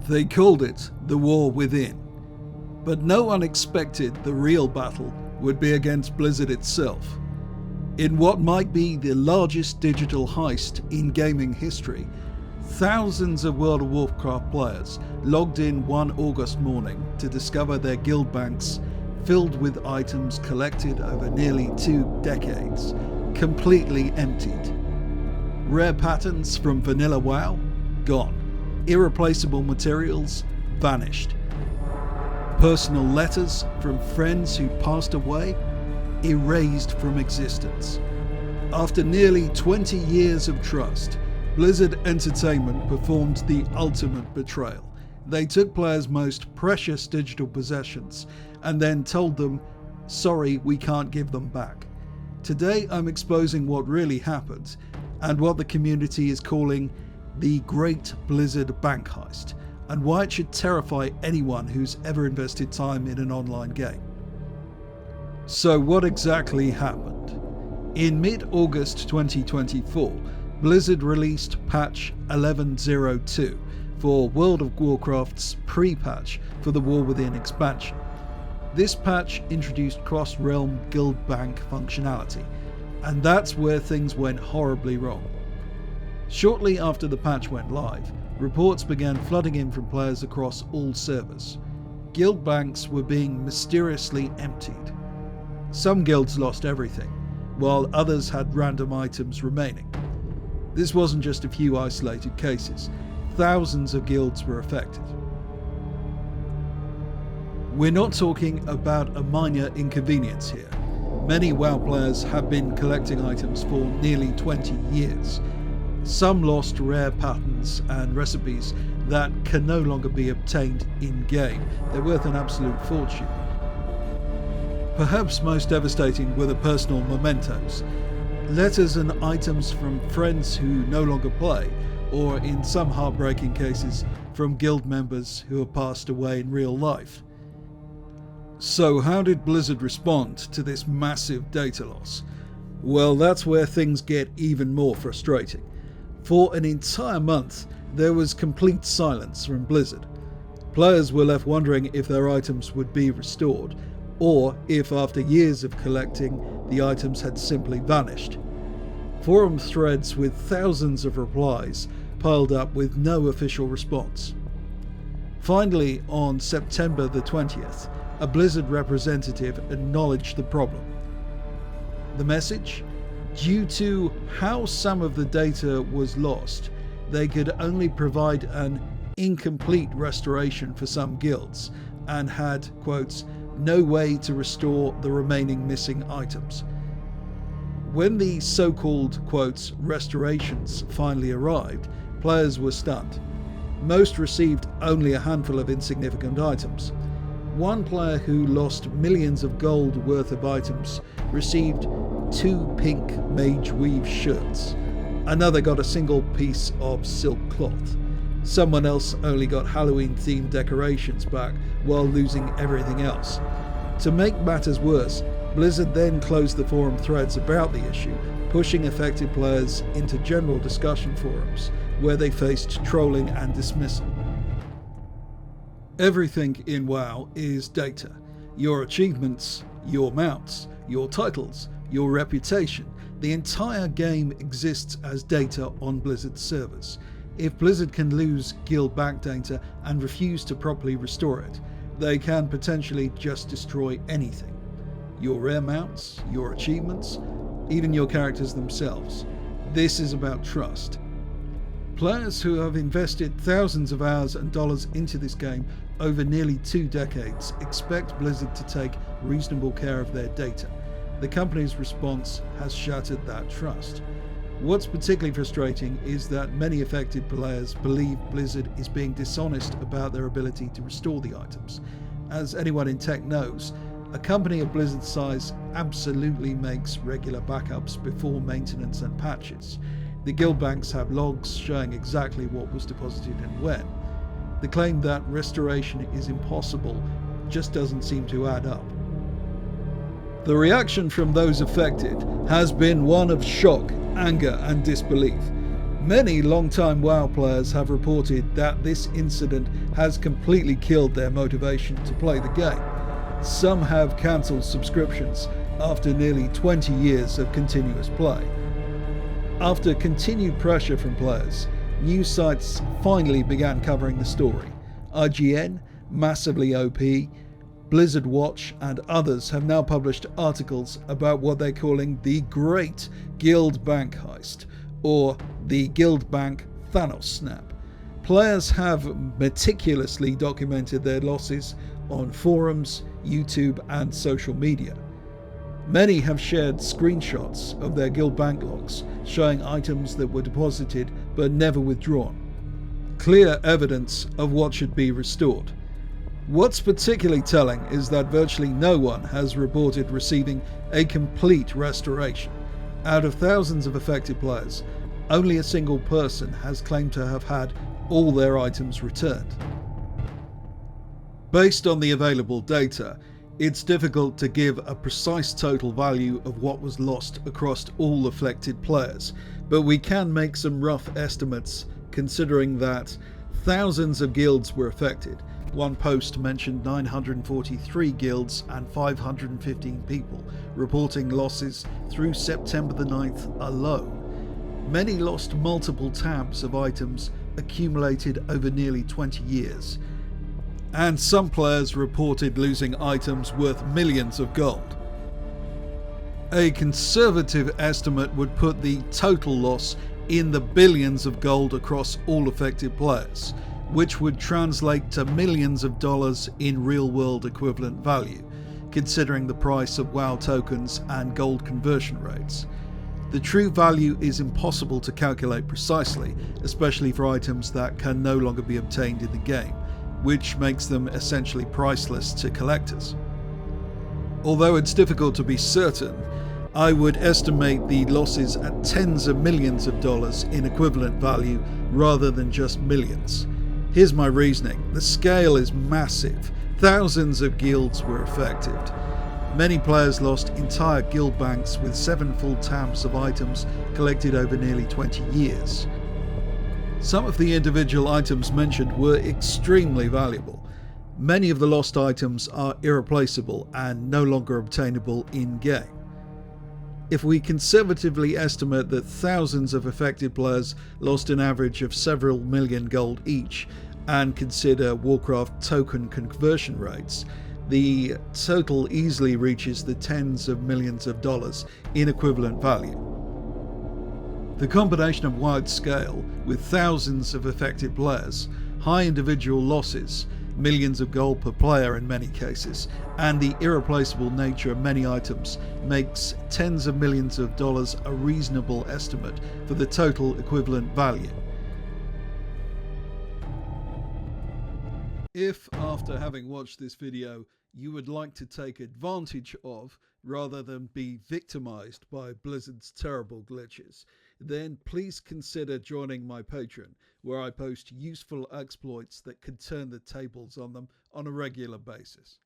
They called it the War Within, but no one expected the real battle would be against Blizzard itself. In what might be the largest digital heist in gaming history, thousands of World of Warcraft players logged in one August morning to discover their guild banks filled with items collected over nearly 2 decades, completely emptied. Rare patterns from vanilla WoW? Gone. Irreplaceable materials? Vanished. Personal letters from friends who passed away? Erased from existence. After nearly 20 years of trust, Blizzard Entertainment performed the ultimate betrayal. They took players' most precious digital possessions and then told them, sorry, we can't give them back. Today I'm exposing what really happened and what the community is calling the Great Blizzard Bank Heist, and why it should terrify anyone who's ever invested time in an online game. So what exactly happened? In mid-August 2024, Blizzard released patch 11.02 for World of Warcraft's pre-patch for the War Within expansion. This patch introduced cross-realm guild bank functionality, and that's where things went horribly wrong. Shortly after the patch went live, reports began flooding in from players across all servers. Guild banks were being mysteriously emptied. Some guilds lost everything, while others had random items remaining. This wasn't just a few isolated cases. Thousands of guilds were affected. We're not talking about a minor inconvenience here. Many WoW players have been collecting items for nearly 20 years. Some lost rare patterns and recipes that can no longer be obtained in-game. They're worth an absolute fortune. Perhaps most devastating were the personal mementos. Letters and items from friends who no longer play, or in some heartbreaking cases, from guild members who have passed away in real life. So how did Blizzard respond to this massive data loss? Well, that's where things get even more frustrating. For an entire month, there was complete silence from Blizzard. Players were left wondering if their items would be restored, or if after years of collecting, the items had simply vanished. Forum threads with thousands of replies piled up with no official response. Finally, on September the 20th, a Blizzard representative acknowledged the problem. The message? Due to how some of the data was lost, they could only provide an incomplete restoration for some guilds, and had, quotes, no way to restore the remaining missing items. When the so-called, quotes, restorations finally arrived, players were stunned. Most received only a handful of insignificant items. One player who lost millions of gold worth of items received 2 pink mage weave shirts. Another got a single piece of silk cloth. Someone else only got Halloween themed decorations back while losing everything else. To make matters worse, Blizzard then closed the forum threads about the issue, pushing affected players into general discussion forums where they faced trolling and dismissal. Everything in WoW is data. Your achievements, your mounts, your titles, your reputation. The entire game exists as data on Blizzard servers. If Blizzard can lose guild bank data and refuse to properly restore it, they can potentially just destroy anything. Your rare mounts, your achievements, even your characters themselves. This is about trust. Players who have invested thousands of hours and dollars into this game over nearly 2 decades expect Blizzard to take reasonable care of their data. The company's response has shattered that trust. What's particularly frustrating is that many affected players believe Blizzard is being dishonest about their ability to restore the items. As anyone in tech knows, a company of Blizzard's size absolutely makes regular backups before maintenance and patches. The guild banks have logs showing exactly what was deposited and when. The claim that restoration is impossible just doesn't seem to add up. The reaction from those affected has been one of shock, anger and disbelief. Many long-time WoW players have reported that this incident has completely killed their motivation to play the game. Some have cancelled subscriptions after nearly 20 years of continuous play. After continued pressure from players, news sites finally began covering the story. IGN, Massively OP, Blizzard Watch and others have now published articles about what they're calling the Great Guild Bank Heist, or the Guild Bank Thanos Snap. Players have meticulously documented their losses on forums, YouTube and social media. Many have shared screenshots of their guild bank logs showing items that were deposited but never withdrawn. Clear evidence of what should be restored. What's particularly telling is that virtually no one has reported receiving a complete restoration. Out of thousands of affected players, only a single person has claimed to have had all their items returned. Based on the available data, it's difficult to give a precise total value of what was lost across all affected players, but we can make some rough estimates considering that thousands of guilds were affected. One post mentioned 943 guilds and 515 people reporting losses through September the 9th alone. Many lost multiple tabs of items accumulated over nearly 20 years. And some players reported losing items worth millions of gold. A conservative estimate would put the total loss in the billions of gold across all affected players, which would translate to millions of dollars in real-world equivalent value, considering the price of WoW tokens and gold conversion rates. The true value is impossible to calculate precisely, especially for items that can no longer be obtained in the game, which makes them essentially priceless to collectors. Although it's difficult to be certain, I would estimate the losses at tens of millions of dollars in equivalent value rather than just millions. Here's my reasoning. The scale is massive. Thousands of guilds were affected. Many players lost entire guild banks with 7 full tabs of items collected over nearly 20 years. Some of the individual items mentioned were extremely valuable. Many of the lost items are irreplaceable and no longer obtainable in-game. If we conservatively estimate that thousands of affected players lost an average of several million gold each, and consider Warcraft token conversion rates, the total easily reaches the tens of millions of dollars in equivalent value. The combination of wide scale, with thousands of affected players, high individual losses, millions of gold per player in many cases, and the irreplaceable nature of many items makes tens of millions of dollars a reasonable estimate for the total equivalent value. If, after having watched this video, you would like to take advantage of, rather than be victimized by Blizzard's terrible glitches, then please consider joining my Patreon, where I post useful exploits that could turn the tables on them on a regular basis.